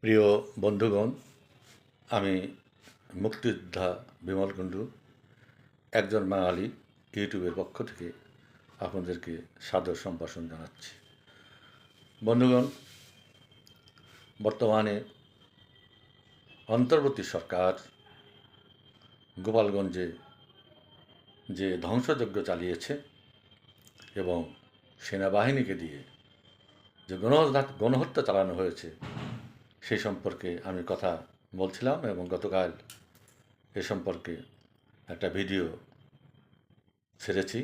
প্রিয় বন্ধুগণ, আমি মুক্তিযোদ্ধা বিমল কুণ্ডু, একজন বাঙালি ইউটিউবের পক্ষ থেকে আপনাদেরকে সাদর সম্ভাষণ জানাচ্ছি। বন্ধুগণ, বর্তমানে অন্তর্বর্তী সরকার গোপালগঞ্জে যে ধ্বংসযজ্ঞ চালিয়েছে এবং সেনাবাহিনীকে দিয়ে যে গণহত্যা চালানো হয়েছে সেই সম্পর্কে আমি কথা বলছিলাম এবং গতকাল এ সম্পর্কে একটা ভিডিও ছেড়েছি।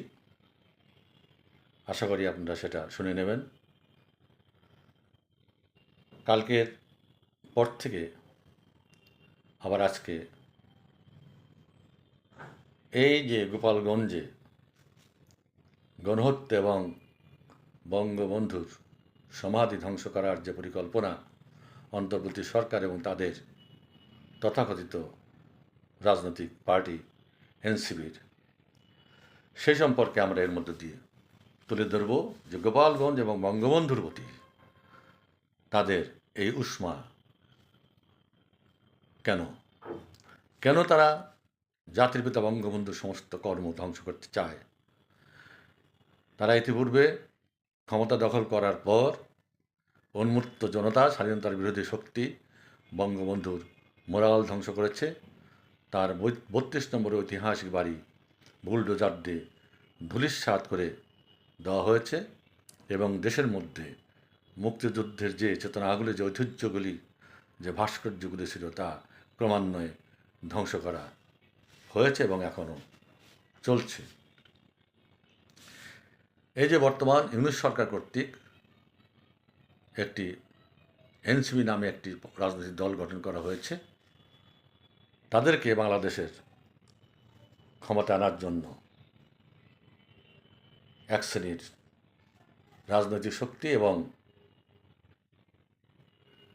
আশা করি আপনারা সেটা শুনে নেবেন। কালকের পর থেকে আবার আজকে এই যে গোপালগঞ্জে গণহত্যা এবং বঙ্গবন্ধুর সমাধি ধ্বংস করার যে পরিকল্পনা অন্তর্বর্তী সরকার এবং তাদের তথাকথিত রাজনৈতিক পার্টি এনসিপির, সে সম্পর্কে আমরা এর মধ্য দিয়ে তুলে ধরব যে গোপালগঞ্জ এবং বঙ্গবন্ধুর প্রতি তাদের এই উষ্মা কেন কেন তারা জাতির পিতা বঙ্গবন্ধুর সমস্ত কর্ম ধ্বংস করতে চায়। তারা ইতিপূর্বে ক্ষমতা দখল করার পর উন্মুক্ত জনতা, স্বাধীনতার বিরোধী শক্তি বঙ্গবন্ধুর মোরাল ধ্বংস করেছে। তার 32 নম্বরের ঐতিহাসিক বাড়ি বুলডোজার দিয়ে ধূলিসাৎ করে দেওয়া হয়েছে এবং দেশের মধ্যে মুক্তিযুদ্ধের যে চেতনাগুলি, যে ঐতিহ্যগুলি, যে ভাস্কর্যগুলি ছিল তা ক্রমান্বয়ে ধ্বংস করা হয়েছে এবং এখনও চলছে। এই যে বর্তমান ইউনিট সরকার কর্তৃক একটি এনসিপি নামে একটি রাজনৈতিক দল গঠন করা হয়েছে, তাদেরকে বাংলাদেশের ক্ষমতা আনার জন্য এক শ্রেণীর রাজনৈতিক শক্তি এবং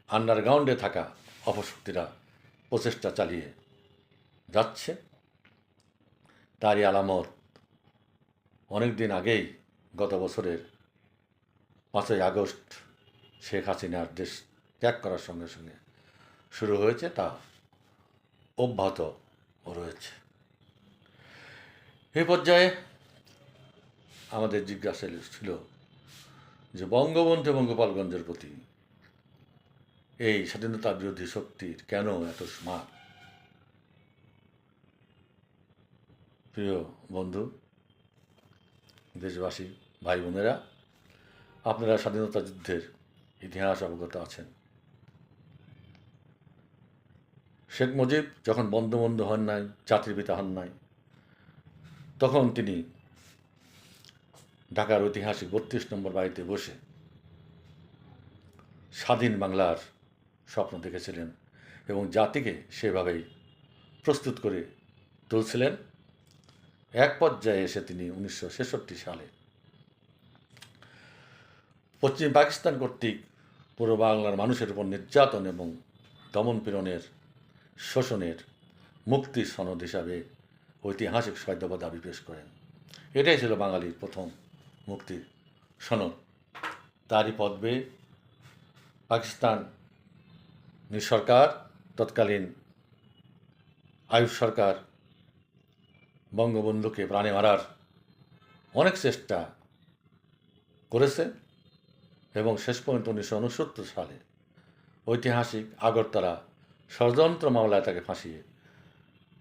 আন্ডারগ্রাউন্ডে থাকা অপশক্তিরা প্রচেষ্টা চালিয়ে যাচ্ছে। তারই আলামত অনেক দিন আগেই গত বছরের 5ই আগস্ট শেখ হাসিনার দেশ ত্যাগ করার সঙ্গে সঙ্গে শুরু হয়েছে, তা অব্যাহত রয়েছে। এই পর্যায়ে আমাদের জিজ্ঞাসা ছিল যে বঙ্গবন্ধু এবং গোপালগঞ্জের প্রতি এই স্বাধীনতা বিরোধী শক্তির কেন এত স্মাগ। প্রিয় বন্ধু, দেশবাসী, ভাই বোনেরা, আপনারা স্বাধীনতা যুদ্ধের ইতিহাস অবগত আছেন। শেখ মুজিব যখন বঙ্গবন্ধু হন নাই, জাতির পিতা হন নাই, তখন তিনি ঢাকার ঐতিহাসিক 32 নম্বর বাড়িতে বসে স্বাধীন বাংলার স্বপ্ন দেখেছিলেন এবং জাতিকে সেভাবেই প্রস্তুত করে তুলছিলেন। এক পর্যায়ে এসে তিনি 1966 সালে পশ্চিম পাকিস্তান কর্তৃক পূর্ব বাংলার মানুষের উপর নির্যাতন এবং দমনপীড়নের শোষণের মুক্তির সনদ হিসাবে ঐতিহাসিক 6 দফা দাবি পেশ করেন। এটাই ছিল বাঙালির প্রথম মুক্তির সনদ। তারই পদ্মে পাকিস্তান সরকার, তৎকালীন আইয়ুব সরকার বঙ্গবন্ধুকে প্রাণে মারার অনেক চেষ্টা করেছে এবং শেষ পর্যন্ত 1969 সালে ঐতিহাসিক আগরতলা ষড়যন্ত্র মামলায় তাকে ফাঁসিয়ে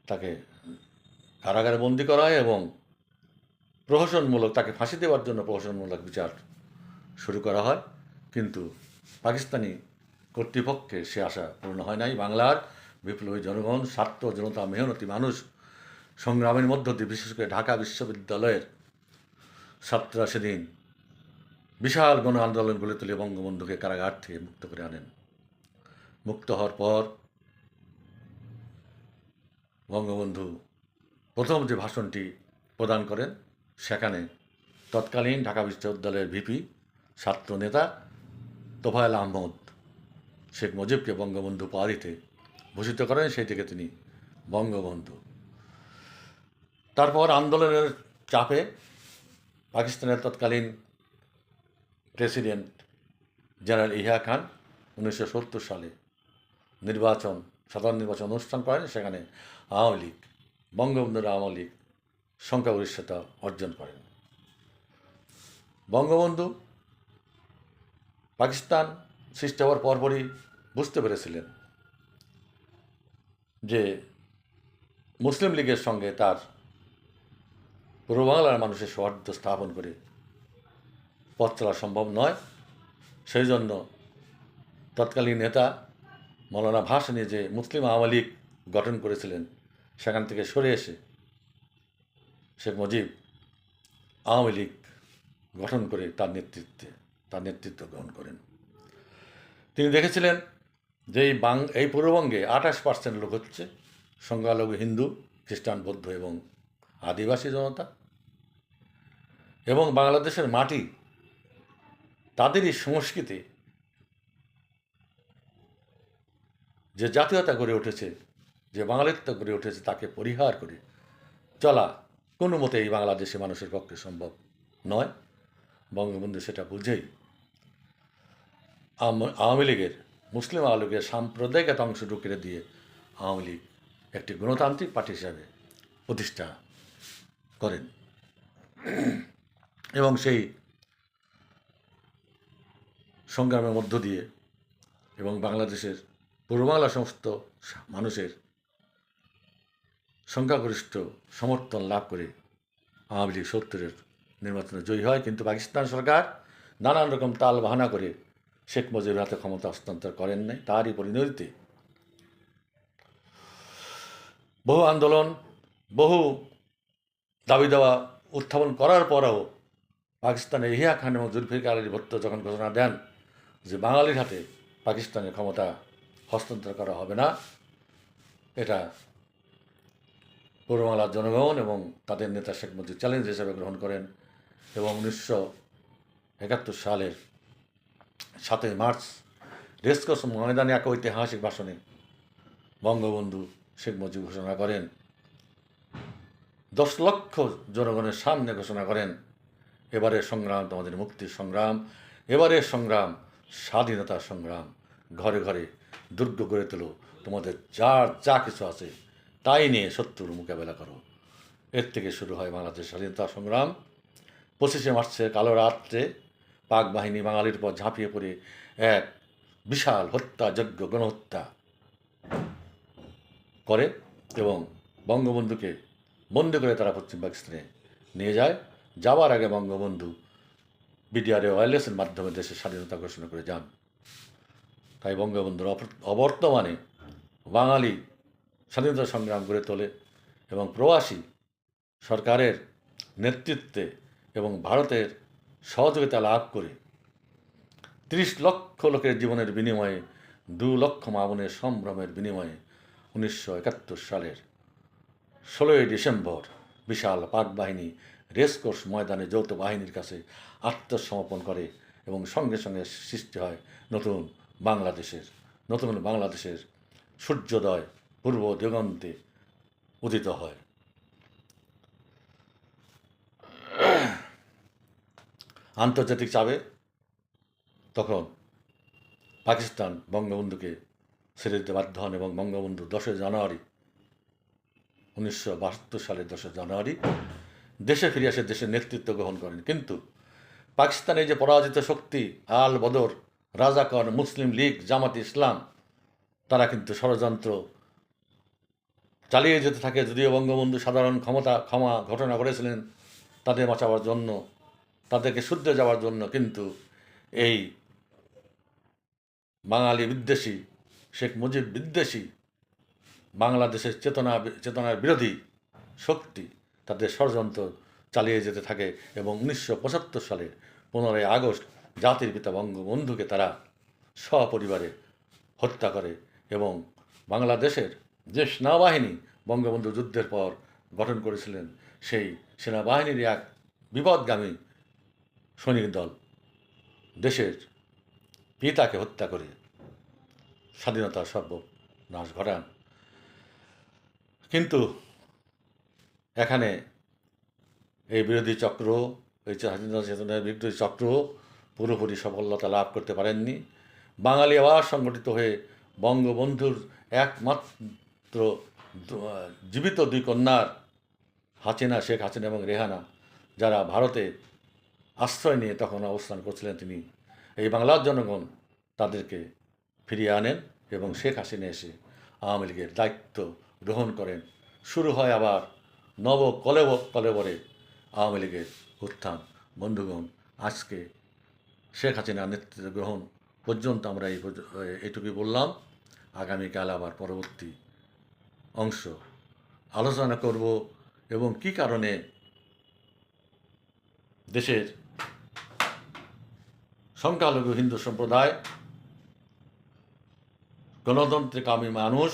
তাকে কারাগারে বন্দী করা হয় এবং তাকে ফাঁসি দেওয়ার জন্য প্রহসনমূলক বিচার শুরু করা হয়। কিন্তু পাকিস্তানি কর্তৃপক্ষের সে আশা পূর্ণ হয় নাই। বাংলার বিপ্লবী জনগণ, ছাত্র জনতা, মেহনতি মানুষ সংগ্রামের মধ্য দিয়ে, বিশেষ করে ঢাকা বিশ্ববিদ্যালয়ের ছাত্ররা সেদিন বিশাল গণ আন্দোলন গড়ে তুলে বঙ্গবন্ধুকে কারাগার থেকে মুক্ত করে আনেন। মুক্ত হওয়ার পর বঙ্গবন্ধু প্রথম যে ভাষণটি প্রদান করেন, সেখানে তৎকালীন ঢাকা বিশ্ববিদ্যালয়ের ভিপি ছাত্র নেতা তোফায়েল আহমদ শেখ মুজিবকে বঙ্গবন্ধু উপাধিতে ভূষিত করেন। সেই থেকে তিনি বঙ্গবন্ধু। তারপর আন্দোলনের চাপে পাকিস্তানের তৎকালীন প্রেসিডেন্ট জেনারেল ইয়াহিয়া খান 1970 সালে সাধারণ নির্বাচন অনুষ্ঠান করেন। সেখানে আওয়ামী লীগ, বঙ্গবন্ধুর আওয়ামী লীগ সংখ্যাগরিষ্ঠতা অর্জন করেন। বঙ্গবন্ধু পাকিস্তান সৃষ্টি হওয়ার পরপরই বুঝতে পেরেছিলেন যে মুসলিম লীগের সঙ্গে তার পূর্ব বাংলার মানুষের সৌহার্দ্য স্থাপন করে পথ চলা সম্ভব নয়। সেই জন্য তৎকালীন নেতা মৌলানা ভাসানী যে মুসলিম আওয়ামী লীগ গঠন করেছিলেন, সেখান থেকে সরে এসে শেখ মুজিব আওয়ামী লীগ গঠন করে তার নেতৃত্ব গ্রহণ করেন। তিনি দেখেছিলেন যে এই পূর্ববঙ্গে 28% লোক হচ্ছে সংখ্যালঘু হিন্দু, খ্রিস্টান, বৌদ্ধ এবং আদিবাসী জনতা, এবং বাংলাদেশের মাটি তাদেরই সংস্কৃতি যে জাতীয়তা গড়ে উঠেছে, যে বাঙালিত্ব গড়ে উঠেছে, তাকে পরিহার করে চলা কোনো মতেই বাংলাদেশে মানুষের পক্ষে সম্ভব নয়। বঙ্গবন্ধু সেটা বুঝেই আওয়ামী লীগের, মুসলিম আওয়ামী লীগের সাম্প্রদায়িক একটা অংশ ঢুকিয়ে দিয়ে আওয়ামী লীগ একটি গণতান্ত্রিক পার্টি হিসাবে প্রতিষ্ঠা করেন। এবং সেই সংগ্রামের মধ্য দিয়ে এবং বাংলাদেশের পূর্ব বাংলার সমস্ত মানুষের সংখ্যাগরিষ্ঠ সমর্থন লাভ করে আওয়ামী লীগ 70-এর নির্বাচনে জয়ী হয়। কিন্তু পাকিস্তান সরকার নানান রকম তাল বাহানা করে শেখ মুজিবের হাতে ক্ষমতা হস্তান্তর করেন নাই। তারই পরিণতিতে বহু আন্দোলন, বহু দাবি দেওয়া উত্থাপন করার পরেও পাকিস্তানের ইহিয়া খান এবং জুলফিকার আলী ভুট্টো যখন ঘোষণা দেন যে বাঙালির হাতে পাকিস্তানের ক্ষমতা হস্তান্তর করা হবে না, এটা পূর্ব বাংলার জনগণ এবং তাদের নেতা শেখ মুজিব চ্যালেঞ্জ হিসেবে গ্রহণ করেন। এবং 1971 সালের 7 মার্চ রেসকোর্স ময়দানে এক ঐতিহাসিক ভাষণে বঙ্গবন্ধু শেখ মুজিব ঘোষণা করেন, 10 লক্ষ জনগণের সামনে ঘোষণা করেন, এবারের সংগ্রাম তোমাদের মুক্তির সংগ্রাম, এবারের সংগ্রাম স্বাধীনতার সংগ্রাম। ঘরে ঘরে দুর্গ গড়ে তোলো, তোমাদের যার যা কিছু আছে তাই নিয়ে শত্রুর মোকাবেলা করো। এর থেকে শুরু হয় বাংলাদেশ স্বাধীনতা সংগ্রাম। 25 মার্চে কালো রাত্রে পাক বাহিনী বাঙালির উপর ঝাঁপিয়ে পড়ে এক বিশাল হত্যাযজ্ঞ, গণহত্যা করে এবং বঙ্গবন্ধুকে বন্দি করে তারা পশ্চিম পাকিস্তানে নিয়ে যায়। যাওয়ার আগে বঙ্গবন্ধু বিডিআরএ ওয়্যারলেসের মাধ্যমে দেশের স্বাধীনতা ঘোষণা করে যান। তাই বঙ্গবন্ধুর অবর্তমানে বাঙালি স্বাধীনতা সংগ্রাম গড়ে তোলে এবং প্রবাসী সরকারের নেতৃত্বে এবং ভারতের সহযোগিতা লাভ করে 30 লক্ষ লোকের জীবনের বিনিময়ে, 2 লক্ষ মা বোনের সম্ভ্রমের বিনিময়ে 1971 সালের 16 ডিসেম্বর বিশাল পাক বাহিনী রেসকোর্স ময়দানে যৌথ বাহিনীর কাছে আত্মসমর্পণ করে এবং সঙ্গে সঙ্গে সৃষ্টি হয় নতুন বাংলাদেশের সূর্যোদয় পূর্ব দিগন্তে উদিত হয়। আন্তর্জাতিক চাপে তখন পাকিস্তান বঙ্গবন্ধুকে ছেড়ে দিতে বাধ্য হন এবং বঙ্গবন্ধু 10 জানুয়ারি 1972 সালের 10 জানুয়ারি দেশে ফিরে এসে দেশের নেতৃত্ব গ্রহণ করেন। কিন্তু পাকিস্তানের যে পরাজিত শক্তি আল বদর, রাজাকার, মুসলিম লীগ, জামাতে ইসলাম, তারা কিন্তু ষড়যন্ত্র চালিয়ে যেতে থাকে। যদিও বঙ্গবন্ধু সাধারণ ক্ষমা ঘোষণা করেছিলেন তাদের বাঁচাবার জন্য, তাদেরকে শুদ্ধে যাওয়ার জন্য, কিন্তু এই বাঙালি বিদ্বেষী, শেখ মুজিব বিদ্বেষী, বাংলাদেশের চেতনার বিরোধী শক্তি তাদের ষড়যন্ত্র চালিয়ে যেতে থাকে এবং 1975 সালের 15 আগস্ট জাতির পিতা বঙ্গবন্ধুকে তারা সপরিবারে হত্যা করে এবং বাংলাদেশের যে সেনাবাহিনী বঙ্গবন্ধু যুদ্ধের পর গঠন করেছিলেন, সেই সেনাবাহিনীর এক বিপদগামী সৈনিক দল দেশের পিতাকে হত্যা করে স্বাধীনতার সর্বনাশ ঘটান। কিন্তু এখানে এই বিরোধী চক্র, এই স্বাধীনতা চেতনার বিরোধী চক্র পুরোপুরি সফলতা লাভ করতে পারেননি। বাঙালি আবার সংগঠিত হয়ে বঙ্গবন্ধুর একমাত্র জীবিত দুই কন্যার হাসিনা, শেখ হাসিনা এবং রেহানা, যারা ভারতে আশ্রয় নিয়ে তখন অবস্থান করছিলেন, তিনি এই বাংলার জনগণ তাদেরকে ফিরিয়ে আনেন এবং শেখ হাসিনা এসে আওয়ামী লীগের দায়িত্ব গ্রহণ করেন। শুরু হয় আবার কলেবরে আওয়ামী লীগের উত্থান। বন্ধুগণ, আজকে শেখ হাসিনার নেতৃত্ব গ্রহণ পর্যন্ত আমরা এইটুকুই বললাম। আগামীকাল আবার পরবর্তী অংশ আলোচনা করব এবং কি কারণে দেশের সংখ্যালঘু হিন্দু সম্প্রদায়, গণতন্ত্রকামী মানুষ,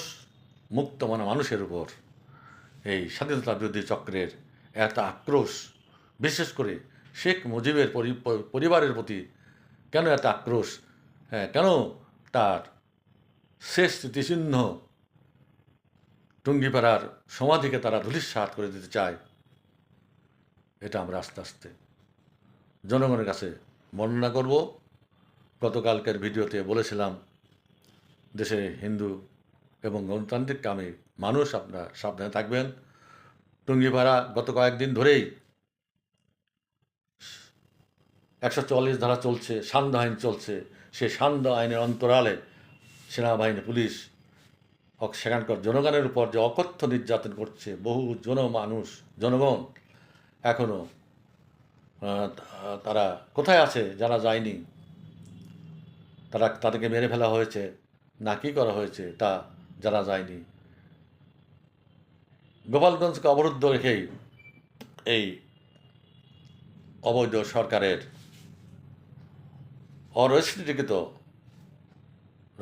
মুক্তমনা মানুষের উপর এই স্বাধীনতা বিরোধী চক্রের এত আক্রোশ, বিশেষ করে শেখ মুজিবের পরিবারের প্রতি কেন এত আক্রোশ, কেন তার শেষ স্মৃতিচিহ্ন টুঙ্গিপাড়ার সমাধিকে তারা ধূলিসাৎ করে দিতে চায়, এটা আমরা আস্তে আস্তে জনগণের কাছে বর্ণনা করব। গতকালকের ভিডিওতে বলেছিলাম, দেশে হিন্দু এবং গণতান্ত্রিক কামী মানুষ আপনারা সাবধানে থাকবেন। টুঙ্গিপাড়া গত কয়েকদিন ধরেই 144 ধারা চলছে, সান্ধ্য আইন চলছে। সেই সান্ধ্য আইনের অন্তরালে সেনাবাহিনী, পুলিশ সেখানকার জনগণের উপর যে অকথ্য নির্যাতন করছে, বহু জনগণ এখনও তারা কোথায় আছে, যারা যায়নি, তাদেরকে মেরে ফেলা হয়েছে না কি করা হয়েছে তা যারা যায়নি। গোপালগঞ্জকে অবরুদ্ধ রেখেই এই অবৈধ সরকারের অরাজনীতিকৃত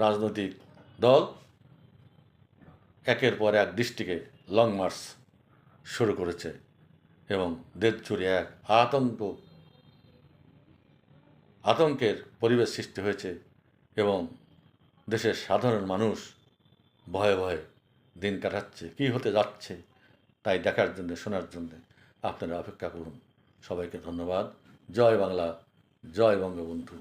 রাজনৈতিক দল একের পর এক ডিস্ট্রিক্টে লং মার্চ শুরু করেছে এবং দেশ জুড়ে এক আতঙ্কের পরিবেশ সৃষ্টি হয়েছে এবং দেশের সাধারণ মানুষ ভয়ে ভয়ে দিন কাটাচ্ছে। কী হতে যাচ্ছে তাই দেখার জন্য, শোনার জন্য আপনারা অপেক্ষা করুন। সবাইকে ধন্যবাদ। জয় বাংলা, জয় বঙ্গবন্ধু।